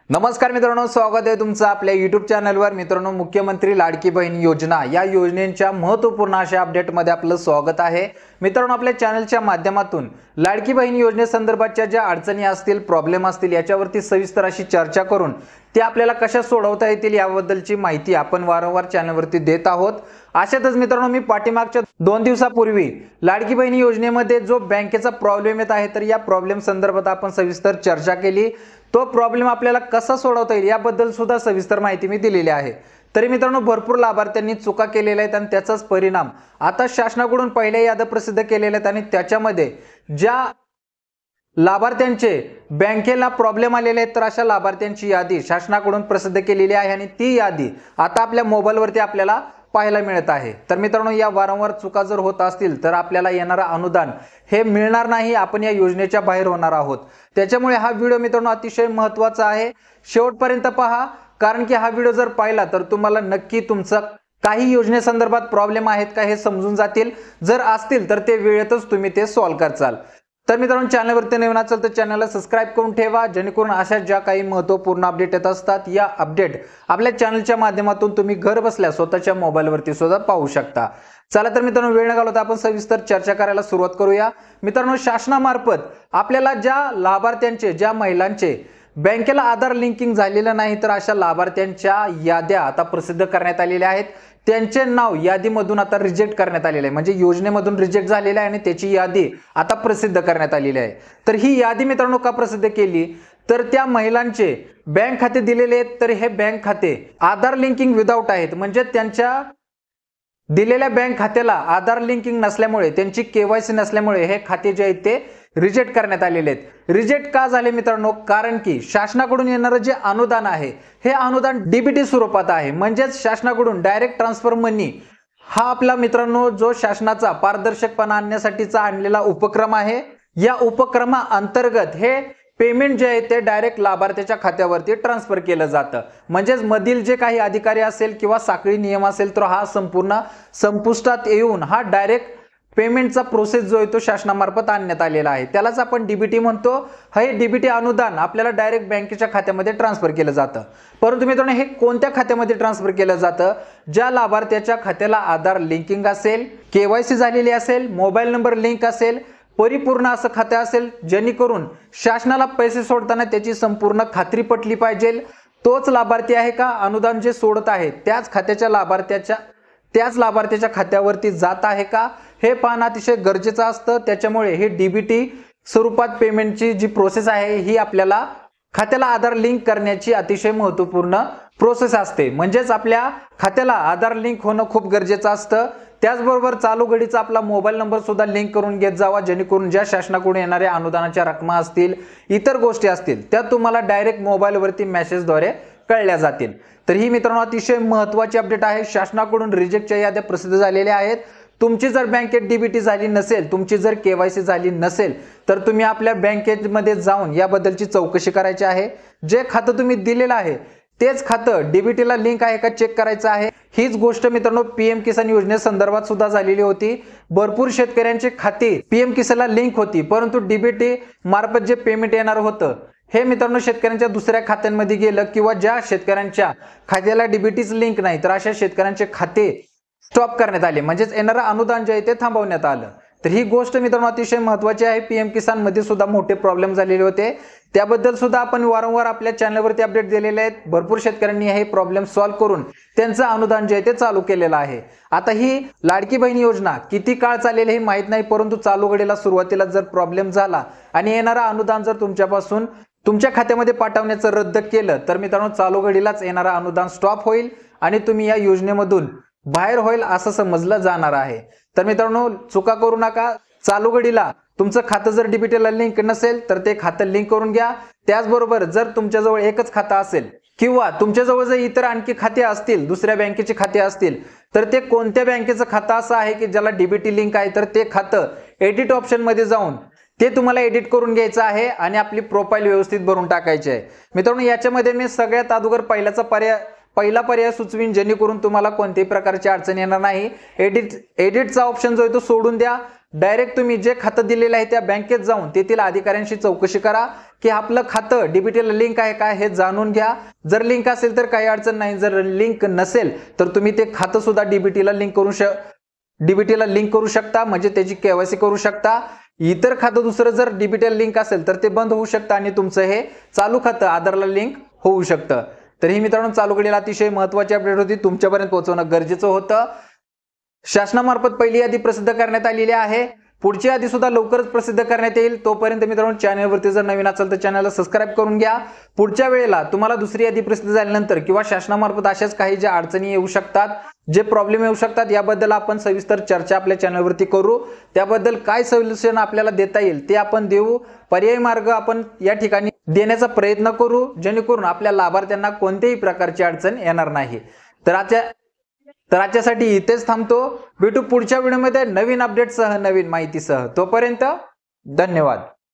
नमस्कार मित्रांनो, स्वागत आहे तुमचं आपल्या YouTube चॅनलवर। मित्रांनो, मुख्यमंत्री लाडकी बहीण योजना या योजनेच्या महत्त्वपूर्ण अशा अपडेटमध्ये आपलं स्वागत आहे। मित्रांनो, आपल्या चॅनलच्या माध्यमातून लाडकी बहीण योजनेसंदर्भातच्या ज्या अडचणी असतील, प्रॉब्लेम असतील याच्यावरती सविस्तर अशी चर्चा करून ते आपल्याला कशा सोडवता येतील याबद्दलची माहिती आपण वारंवार चॅनलवरती देत आहोत। अशातच मित्रांनो, मी पाठीमागच्या 2 दिवसापूर्वी लाडकी बहीण योजनेमध्ये जो बँकेचा प्रॉब्लेम येत आहे तर या प्रॉब्लेम संदर्भात आपण सविस्तर चर्चा केली। तो प्रॉब्लेम आपल्याला कसा सोडवता येईल याबद्दल सुद्धा सविस्तर माहिती मी दिलेली आहे। तरी मित्रांनो, भरपूर लाभार्थ्यांनी चुका केलेल्या आहेत आणि त्याचाच परिणाम आता शासनाकडून पहिल्या याद्या प्रसिद्ध केलेल्या आहेत आणि त्याच्यामध्ये ज्या लाभार्थ्यांचे बँकेला प्रॉब्लेम आलेले आहेत तर अशा लाभार्थ्यांची यादी शासनाकडून प्रसिद्ध केलेली आहे आणि ती यादी आता आपल्या मोबाईलवरती आपल्याला पाहायला मिळत आहे। तर मित्रांनो, या वारंवार चुका जर होत असतील तर आपल्याला येणारा अनुदान हे मिळणार नाही, आपण या योजनेच्या बाहेर होणार आहोत। त्याच्यामुळे हा व्हिडिओ मित्रांनो अतिशय महत्त्वाचा आहे, शेवटपर्यंत पहा। कारण की हा व्हिडिओ जर पाहिला तर तुम्हाला नक्की तुमचा काही योजनेसंदर्भात प्रॉब्लेम आहेत का हे समजून जातील। जर असतील तर ते वेळेतच तुम्ही ते सॉल्व्ह करचाल। तर मित्रांनो, चॅनलवरती नवीन असाल तर चॅनलला सबस्क्राइब करून ठेवा, जेणेकरून अशा ज्या काही महत्त्वपूर्ण अपडेट येत असतात या अपडेट आपल्या चॅनलच्या माध्यमातून तुम्ही घर बसल्या स्वतःच्या मोबाईलवरती सुद्धा पाहू शकता। चला तर मित्रांनो, वेळ न घालवता आपण सविस्तर चर्चा करायला सुरुवात करूया। मित्रांनो, शासनामार्फत आपल्याला ज्या लाभार्थ्यांचे, ज्या महिलांचे बँकेला आधार लिंकिंग झालेलं नाही तर अशा लाभार्थ्यांच्या याद्या आता प्रसिद्ध करण्यात आलेल्या आहेत। त्यांचे नाव यादीमधून आता रिजेक्ट करण्यात आलेले आहे, म्हणजे योजनेमधून रिजेक्ट झालेले आहे आणि त्याची यादी आता प्रसिद्ध करण्यात आलेली आहे। तर ही यादी मित्रांनो का प्रसिद्ध केली तर त्या महिलांचे बँक खाते दिलेले आहेत तर हे बँक खाते आधार लिंकिंग विदाऊट आहेत, म्हणजे त्यांच्या दिलेल्या बँक खात्याला आधार लिंकिंग नसल्यामुळे, त्यांची केवायसी नसल्यामुळे हे खाते जे आहेत ते रिजेक्ट करण्यात आलेले आहेत। रिजेक्ट का झाले मित्रांनो? कारण की शासनाकडून येणारे जे अनुदान आहे हे अनुदान डीबीटी स्वरूपात आहे, म्हणजेच शासनाकडून डायरेक्ट ट्रान्सफर मनी हा आपला मित्रांनो जो शासनाचा पारदर्शकपणा आणण्यासाठीचा आणलेला उपक्रम आहे। या उपक्रमा अंतर्गत हे पेमेंट जे आहे ते डायरेक्ट लाभार्थ्याच्या खात्यावरती ट्रान्सफर केलं जातं, म्हणजेच मधील जे काही अधिकारी असेल किंवा साखळी नियम असेल तर हा संपूर्ण संपुष्टात येऊन हा डायरेक्ट पेमेंटचा प्रोसेस जो आहे तो शासनामार्फत आणण्यात आलेला आहे, त्यालाच आपण डीबीटी म्हणतो। हे डीबीटी अनुदान आपल्याला डायरेक्ट बँकेच्या खात्यामध्ये ट्रान्सफर केलं जातं। परंतु मित्रांनो, हे कोणत्या खात्यामध्ये ट्रान्सफर केलं जातं? ज्या लाभार्थ्याच्या खात्याला आधार लिंकिंग असेल, केवायसी झालेली असेल, मोबाईल नंबर लिंक असेल, परिपूर्ण असं खाते असेल, जेणेकरून शासनाला पैसे सोडताना त्याची संपूर्ण खात्री पटली पाहिजे। तोच लाभार्थी आहे का अनुदान जे सोडत आहे त्याच लाभार्थ्याच्या खात्यावरती जात आहे का हे पाहणं अतिशय गरजेचं असतं। त्याच्यामुळे हे डीबीटी स्वरूपात पेमेंटची जी प्रोसेस आहे ही आपल्याला खात्याला आधार लिंक करण्याची अतिशय महत्त्वपूर्ण प्रोसेस असते, म्हणजेच आपल्या खात्याला आधार लिंक होणं खूप गरजेचं असतं। त्याचबरोबर चालू घडीचा आपला मोबाईल नंबर सुद्धा लिंक करून घेत जावा, जेणेकरून ज्या शासनाकडून येणाऱ्या अनुदानाच्या रकमा असतील, इतर गोष्टी असतील त्या तुम्हाला डायरेक्ट मोबाईलवरती मेसेजद्वारे कळल्या जातील। तर ही मित्रांनो अतिशय महत्त्वाची अपडेट आहे। शासनाकडून रिजेक्टच्या याद्या प्रसिद्ध झालेल्या आहेत। तुमची जर बँकेत डीबीटी झाली नसेल, तुमची जर केवायसी झाली नसेल तर तुम्ही आपल्या बँकेमध्ये जाऊन याबद्दलची चौकशी करायची आहे। जे खातं तुम्ही दिलेलं आहे तेच खातं डीबीटीला लिंक आहे का चेक करायचं आहे। हीच गोष्ट मित्रांनो पीएम किसान योजनेसंदर्भात सुद्धा झालेली होती। भरपूर शेतकऱ्यांची खाती पीएम किसानला लिंक होती, परंतु डीबीटी मार्फत जे पेमेंट येणार होतं हे मित्रांनो शेतकऱ्यांच्या दुसऱ्या खात्यांमध्ये गेलं, किंवा ज्या शेतकऱ्यांच्या खात्याला डीबीटीच लिंक नाही तर अशा शेतकऱ्यांचे खाते स्टॉप करण्यात आले, म्हणजेच येणारं अनुदान जे आहे ते थांबवण्यात आलं। तर ही गोष्ट मित्रांनो अतिशय महत्त्वाची आहे। पीएम किसान मध्ये सुद्धा मोठे प्रॉब्लेम झालेले होते, त्याबद्दल सुद्धा आपण वारंवार आपल्या चॅनलवरती अपडेट दिलेले आहेत। भरपूर शेतकऱ्यांनी हे प्रॉब्लेम सॉल्व्ह करून त्यांचं अनुदान जे आहे ते चालू केलेलं आहे। आता ही लाडकी बहीण योजना किती काळ चालेल हे माहित नाही, परंतु चालू घडीला सुरुवातीला जर प्रॉब्लेम झाला आणि येणारं अनुदान जर तुमच्यापासून तुमच्या खात्यामध्ये पाठवण्याचं रद्द केलं तर मित्रांनो चालू घडीलाच येणारं अनुदान स्टॉप होईल आणि तुम्ही या योजनेमधून बाहेर होईल असं समजलं जाणार आहे। तर मित्रांनो, चुका करू नका। चालू घडीला तुमचं खातं जर डीबीटीला लिंक नसेल तर ते खातं लिंक करून घ्या। त्याचबरोबर जर तुमच्याजवळ एकच खातं असेल किंवा तुमच्याजवळ जर इतर आणखी खाते असतील, दुसऱ्या बँकेचे खाते असतील, तर ते कोणत्या बँकेचं खातं असं आहे की ज्याला डीबीटी लिंक आहे तर ते खातं एडिट ऑप्शन मध्ये जाऊन ते तुम्हाला एडिट करून घ्यायचं आहे आणि आपली प्रोफाईल व्यवस्थित भरून टाकायची आहे। मित्रांनो, याच्यामध्ये मी सगळ्यात अगोदर पहिला पर्याय सुचवीन, जेणेकरून तुम्हाला कोणत्याही प्रकारची अडचण येणार नाही। एडिटचा ऑप्शन जो आहे तो सोडून द्या डायरेक्ट तुम्ही जे खातं दिलेलं आहे त्या बँकेत जाऊन तेथील अधिकाऱ्यांशी चौकशी करा की आपलं खातं डीबीटीला लिंक आहे का हे जाणून घ्या. जर लिंक असेल तर काही अडचण नाही, जर लिंक नसेल तर तुम्ही ते खातं सुद्धा डीबीटीला लिंक करू शकता, म्हणजे त्याची केवायसी करू शकता. इतर खातं दुसरं जर डीबीटीला लिंक असेल तर ते बंद होऊ शकतं आणि तुमचं हे चालू खातं आधारला लिंक होऊ शकतं. तर ही मित्रांनो चालू घडीला अतिशय महत्त्वाची अपडेट होती, तुमच्यापर्यंत पोहोचवणं गरजेचं होतं. शासनामार्फत पहिली यादी प्रसिद्ध करण्यात आलेली आहे. पुढची यादी सुद्धा लवकरच प्रसिद्ध करण्यात येईल. तोपर्यंत मित्रांनो चॅनलवरती जर नवीन असेल तर चॅनलला सबस्क्राईब करून घ्या. पुढच्या वेळेला तुम्हाला दुसरी यादी प्रसिद्ध झाल्यानंतर किंवा शासनामार्फत अशाच काही ज्या अडचणी येऊ शकतात, जे प्रॉब्लेम येऊ शकतात, याबद्दल आपण सविस्तर चर्चा आपल्या चॅनलवरती करू. त्याबद्दल काय सोल्युशन आपल्याला देता येईल ते आपण देऊ. पर्यायी मार्ग आपण या ठिकाणी देण्याचा प्रयत्न करू, जेणेकरून आपल्या लाभार्थ्यांना कोणत्याही प्रकारची अडचण येणार नाही. तर आजच्यासाठी इथेच थांबतो. भेटू पुढच्या व्हिडिओमध्ये नवीन अपडेटसह, नवीन माहितीसह. तोपर्यंत धन्यवाद.